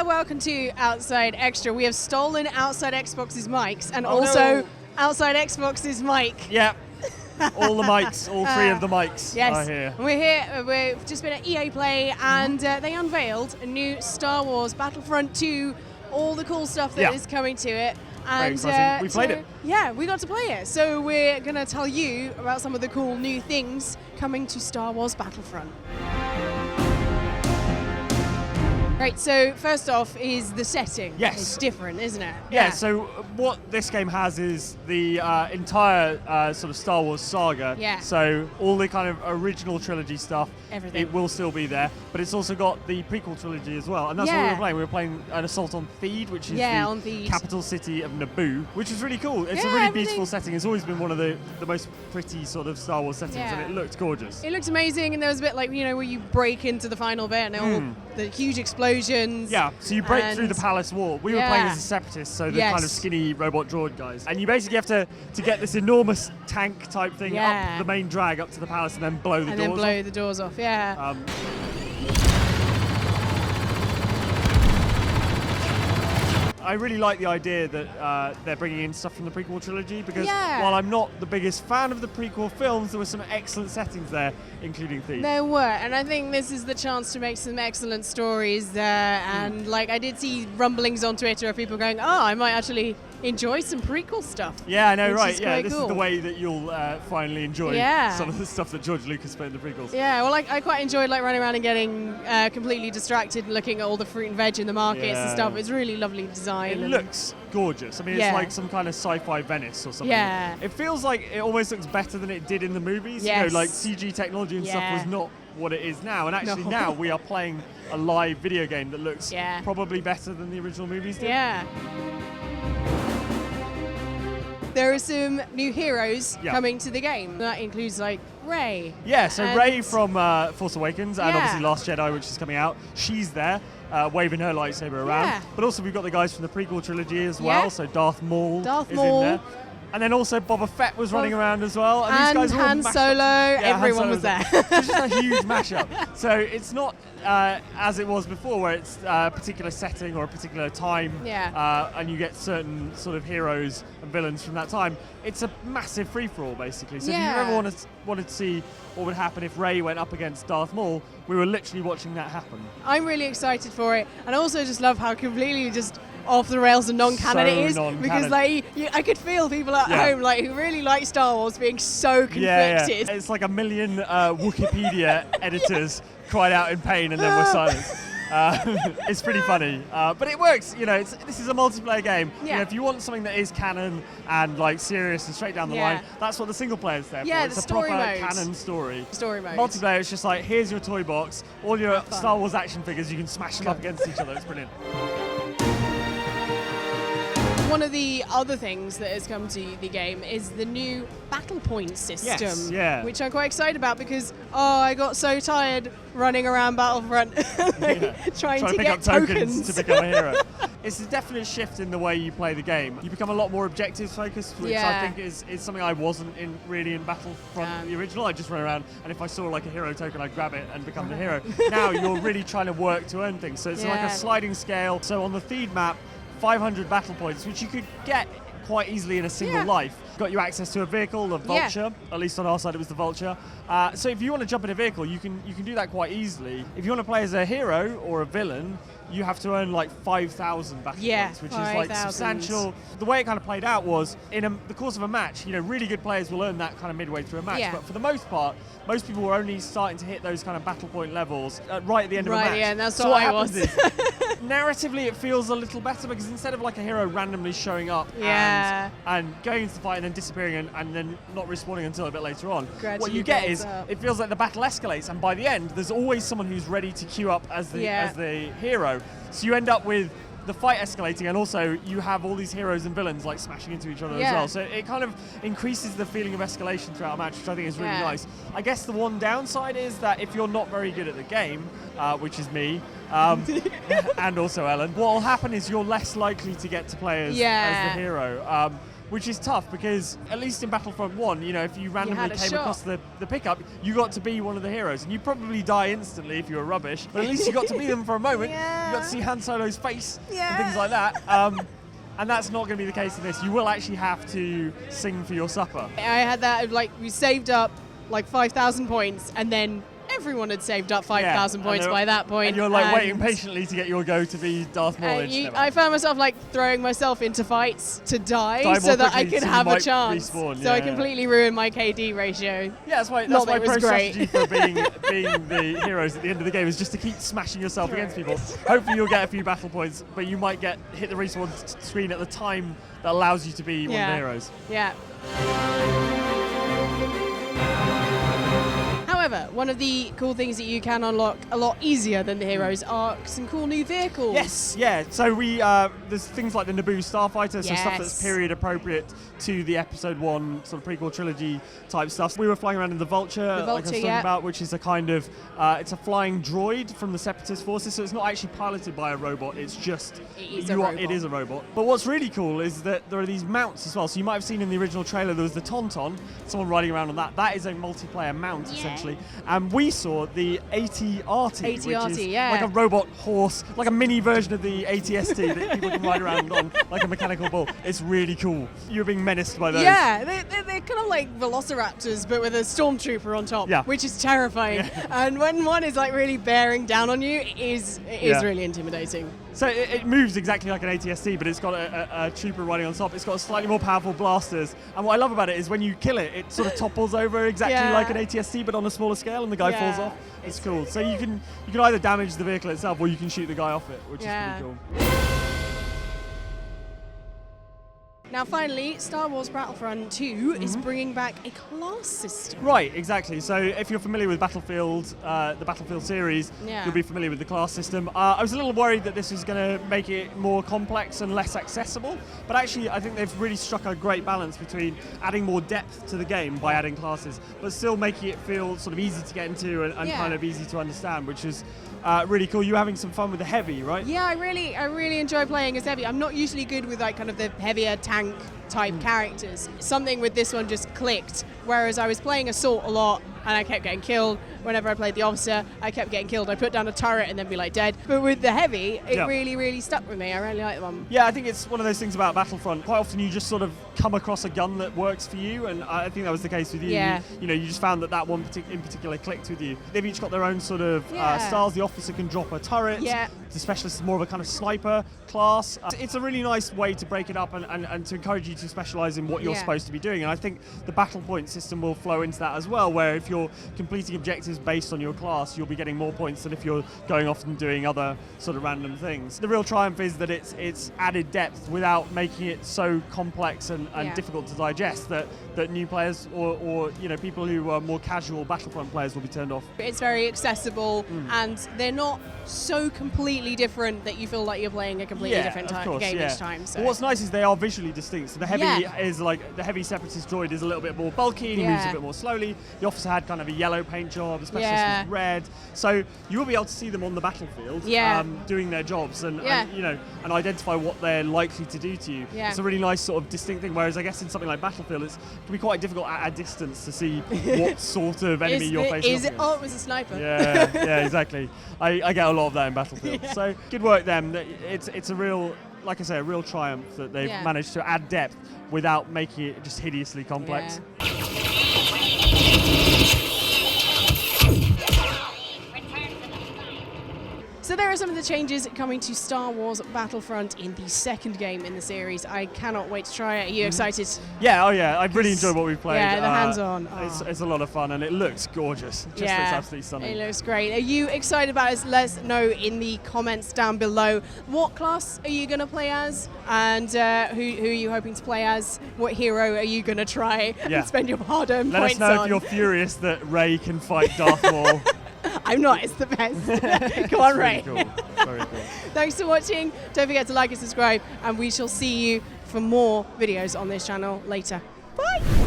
welcome to Outside Extra. We have stolen Outside Xbox's mics and no. Outside Xbox's mic. Yeah. All the mics, all three of the mics are here. We're here, we've just been at EA Play and they unveiled a new Star Wars Battlefront 2, all the cool stuff that is coming to it. And very exciting. We played it. Yeah, we got to play it. So we're going to tell you about some of the cool new things coming to Star Wars Battlefront. Right, so first off is the setting. Yes. It's different, isn't it? Yeah, so what this game has is the entire sort of Star Wars saga. Yeah. So all the kind of original trilogy stuff, Everything. it will still be there, but it's also got the prequel trilogy as well. And that's what we were playing. We were playing an Assault on Theed, which is the capital city of Naboo, which is really cool. It's a really beautiful setting. It's always been one of the most pretty sort of Star Wars settings, and it looked gorgeous. It looked amazing, and there was a bit like, you know, where you break into the final bit and all the huge explosions. Yeah, so you break through the palace wall. We were playing as the Separatists, so the kind of skinny robot droid guys. And you basically have to get this enormous tank type thing up the main drag up to the palace and then blow the doors off. And then blow the doors off, I really like the idea that they're bringing in stuff from the prequel trilogy because while I'm not the biggest fan of the prequel films, there were some excellent settings there, including Theed. There were, and I think this is the chance to make some excellent stories there. And like I did see rumblings on Twitter of people going, "Oh, I might actually enjoy some prequel stuff." Yeah, I know, right? Yeah, this cool. is the way that you'll finally enjoy some of the stuff that George Lucas put in the prequels. Yeah, well, I quite enjoyed like running around and getting completely distracted and looking at all the fruit and veg in the markets and stuff. It's really lovely design. It looks gorgeous. I mean, it's like some kind of sci-fi Venice or something. Yeah. It feels like it almost looks better than it did in the movies. Yes. You know, like CG technology and stuff was not what it is now. And actually now we are playing a live video game that looks probably better than the original movies did. Yeah. There are some new heroes coming to the game. That includes like Rey. Yeah, so Rey from Force Awakens and obviously Last Jedi, which is coming out. She's there, waving her lightsaber around. Yeah. But also we've got the guys from the prequel trilogy as well. So Darth Maul is in there. And then also Boba Fett was running around as well. And these guys were Han Solo, everyone was there. So it's just a huge mashup. So it's not as it was before, where it's a particular setting or a particular time, and you get certain sort of heroes and villains from that time. It's a massive free-for-all, basically. So if you ever wanted to see what would happen if Rey went up against Darth Maul, we were literally watching that happen. I'm really excited for it. And I also just love how completely just off the rails and non-canon it is, because like I could feel people at home like who really like Star Wars being so conflicted. It's like a million Wikipedia editors cried out in pain and then were silenced. It's pretty funny, but it works. You know, this is a multiplayer game. You know, if you want something that is canon and like serious and straight down the line, that's what the single player's there for. It's a proper canon story. Story mode. Multiplayer, it's just like, here's your toy box, all your Star Wars action figures. You can smash them up against each other. It's brilliant. One of the other things that has come to the game is the new battle point system, which I'm quite excited about because I got so tired running around Battlefront trying to pick get up tokens to become a hero. It's a definite shift in the way you play the game. You become a lot more objectives focused, which I think is something I wasn't really in Battlefront the original. I just run around and if I saw like a hero token, I'd grab it and become the hero. Now you're really trying to work to earn things. So it's like a sliding scale. So on the Theed map, 500 battle points, which you could get quite easily in a single life. Got you access to a vehicle, the Vulture. At least on our side, it was the Vulture. So if you want to jump in a vehicle, you can do that quite easily. If you want to play as a hero or a villain, you have to earn like 5,000 battle points, which is like substantial. The way it kind of played out was in the course of a match, you know, really good players will earn that kind of midway through a match. But for the most part, most people were only starting to hit those kind of battle point levels right at the end of a match. Right, yeah, and that's so what I was. Narratively, it feels a little better because instead of like a hero randomly showing up and going into the fight and then disappearing and then not respawning until a bit later on, what you get is it feels like the battle escalates, and by the end, there's always someone who's ready to queue up as the hero. So you end up with the fight escalating, and also you have all these heroes and villains like smashing into each other as well. So it kind of increases the feeling of escalation throughout a match, which I think is really nice. I guess the one downside is that if you're not very good at the game, which is me, and also Ellen, what will happen is you're less likely to get to play as the hero. which is tough because at least in Battlefront 1, you know, if you randomly came across the pickup, you got to be one of the heroes, and you probably die instantly if you were rubbish, but at least you got to be them for a moment. Yeah. You got to see Han Solo's face Yeah. and things like that. And that's not going to be the case in this. You will actually have to sing for your supper. I had that, like, we saved up like 5,000 points, and then everyone had saved up 5,000 points by that point. And you're like waiting patiently to get your go to be Darth Maul. I found myself like throwing myself into fights to die so that I could have a chance. Respawn. So I completely ruined my KD ratio. Yeah, that's my pro strategy for being the heroes at the end of the game is just to keep smashing yourself against people. Hopefully you'll get a few battle points, but you might hit the respawn screen at the time that allows you to be one of the heroes. Yeah. However, one of the cool things that you can unlock a lot easier than the heroes are some cool new vehicles. Yes, yeah. So there's things like the NABOO Starfighter, so stuff that's period appropriate to the Episode 1 sort of prequel trilogy type stuff. We were flying around in the Vulture, like I was talking about, which is a kind of, it's a flying droid from the Separatist forces, so it's not actually piloted by a robot, it's just, it is a robot. But what's really cool is that there are these mounts as well. So you might have seen in the original trailer there was the Tauntaun, someone riding around on that. That is a multiplayer mount, essentially. And we saw the AT-RTS, which is like a robot horse, like a mini version of the AT-ST that people can ride around on, like a mechanical bull. It's really cool. You're being menaced by those. Yeah, they're kind of like velociraptors, but with a stormtrooper on top, which is terrifying. Yeah. And when one is like really bearing down on you, it is really intimidating. So it moves exactly like an AT-ST, but it's got a trooper riding on top. It's got slightly more powerful blasters. And what I love about it is when you kill it, it sort of topples over exactly like an AT-ST, but on a smaller scale, and the guy falls off. It's cool. So you can either damage the vehicle itself, or you can shoot the guy off it, which is pretty cool. Now, finally, Star Wars Battlefront 2 is bringing back a class system. Right, exactly. So if you're familiar with Battlefield, the Battlefield series, you'll be familiar with the class system. I was a little worried that this was going to make it more complex and less accessible, but actually I think they've really struck a great balance between adding more depth to the game by adding classes, but still making it feel sort of easy to get into and kind of easy to understand, which is really cool. You're having some fun with the Heavy, right? Yeah, I really enjoy playing as Heavy. I'm not usually good with like kind of the heavier tank type characters. Something with this one just clicked, whereas I was playing Assault a lot and I kept getting killed. Whenever I played the Officer, I kept getting killed. I put down a turret and then be like dead. But with the Heavy, it really stuck with me. I really like the one. Yeah, I think it's one of those things about Battlefront. Quite often you just sort of come across a gun that works for you, and I think that was the case with you. Yeah. You just found that one in particular clicked with you. They've each got their own sort of styles. The Officer can drop a turret. Yeah. The Specialist is more of a kind of sniper class. It's a really nice way to break it up and to encourage you to specialise in what you're supposed to be doing. And I think the battle point system will flow into that as well, where if you're completing objectives based on your class, you'll be getting more points than if you're going off and doing other sort of random things. The real triumph is that it's added depth without making it so complex and difficult to digest that new players or people who are more casual Battlefront players will be turned off. It's very accessible and they're not so completely different that you feel like you're playing a completely different game each time. So. Well, what's nice is they are visually distinct. So the Heavy is like, the Heavy Separatist droid is a little bit more bulky and he moves a bit more slowly. The Officer had kind of a yellow paint job, the Specialist was red. So you will be able to see them on the battlefield doing their jobs and identify what they're likely to do to you. Yeah. It's a really nice sort of distinct thing, whereas I guess in something like Battlefield it can be quite difficult at a distance to see what sort of enemy you're facing. Oh, it was a sniper. Yeah, exactly. I get a lot of that in Battlefield. So good work them. It's a real, like I say, a real triumph that they've managed to add depth without making it just hideously complex. So there are some of the changes coming to Star Wars Battlefront in the second game in the series. I cannot wait to try it. Are you excited? Yeah, I've really enjoyed what we've played. Yeah, the hands-on. It's a lot of fun and it looks gorgeous. Just looks absolutely stunning. It looks great. Are you excited about it? Let us know in the comments down below. What class are you going to play as? And who are you hoping to play as? What hero are you going to try and spend your hard-earned points on? Let us know if you're furious that Rey can fight Darth Maul. I'm not, it's the best. Come on, Rey. Very cool. Thanks for watching. Don't forget to like and subscribe, and we shall see you for more videos on this channel later. Bye.